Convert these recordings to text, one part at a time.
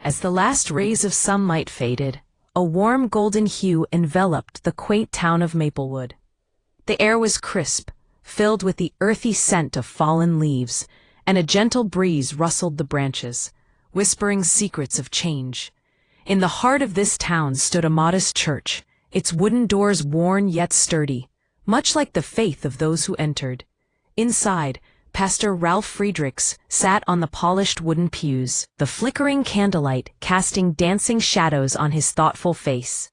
As the last rays of sunlight faded, a warm golden hue enveloped the quaint town of Maplewood. The air was crisp, filled with the earthy scent of fallen leaves, and a gentle breeze rustled the branches, whispering secrets of change. In the heart of this town stood a modest church, its wooden doors worn yet sturdy, much like the faith of those who entered. Inside, Pastor Ralf Friedrichs sat on the polished wooden pews, the flickering candlelight casting dancing shadows on his thoughtful face.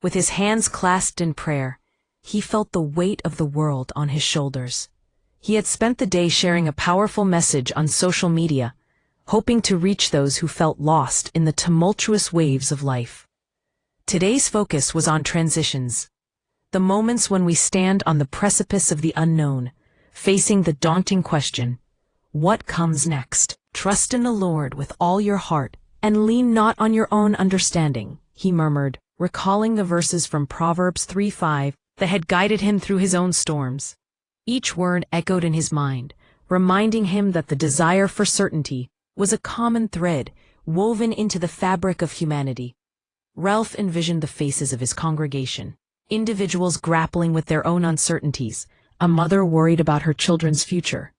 With his hands clasped in prayer, he felt the weight of the world on his shoulders. He had spent the day sharing a powerful message on social media, hoping to reach those who felt lost in the tumultuous waves of life. Today's focus was on transitions, the moments when we stand on the precipice of the unknown, facing the daunting question, what comes next? Trust in the Lord with all your heart, and lean not on your own understanding, he murmured, recalling the verses from Proverbs 3:5 that had guided him through his own storms. Each word echoed in his mind, reminding him that the desire for certainty was a common thread woven into the fabric of humanity. Ralph envisioned the faces of his congregation, individuals grappling with their own uncertainties, a mother worried about her children's future,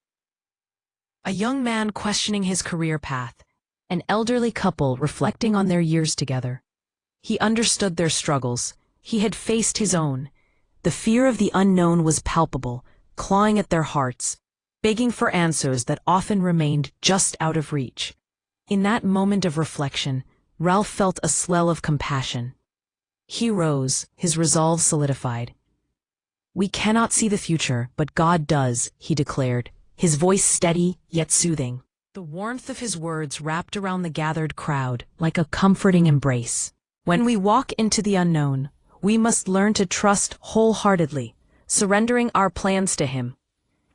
a young man questioning his career path, an elderly couple reflecting on their years together. He understood their struggles. He had faced his own. The fear of the unknown was palpable, clawing at their hearts, begging for answers that often remained just out of reach. In that moment of reflection, Ralph felt a swell of compassion. He rose, his resolve solidified. "We cannot see the future, but God does," he declared, his voice steady yet soothing. The warmth of his words wrapped around the gathered crowd like a comforting embrace. When we walk into the unknown, we must learn to trust wholeheartedly, surrendering our plans to Him.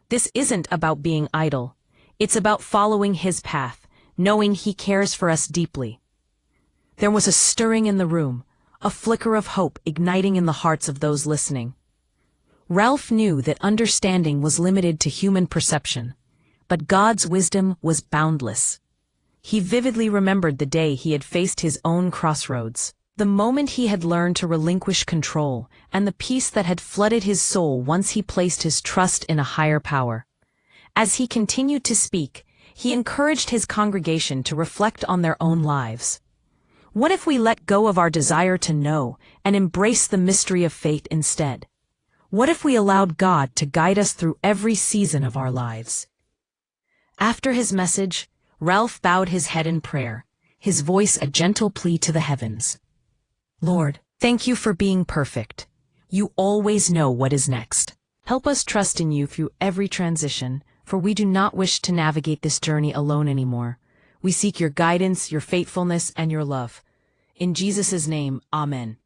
This isn't about being idle. It's about following His path, knowing He cares for us deeply. There was a stirring in the room, a flicker of hope igniting in the hearts of those listening. Ralph knew that understanding was limited to human perception, but God's wisdom was boundless. He vividly remembered the day he had faced his own crossroads, the moment he had learned to relinquish control, and the peace that had flooded his soul once he placed his trust in a higher power. As he continued to speak, he encouraged his congregation to reflect on their own lives. What if we let go of our desire to know and embrace the mystery of faith instead? What if we allowed God to guide us through every season of our lives? After his message, Ralph bowed his head in prayer, his voice a gentle plea to the heavens. "Lord, thank you for being perfect. You always know what is next. Help us trust in you through every transition, for we do not wish to navigate this journey alone anymore. We seek your guidance, your faithfulness, and your love. In Jesus' name, Amen."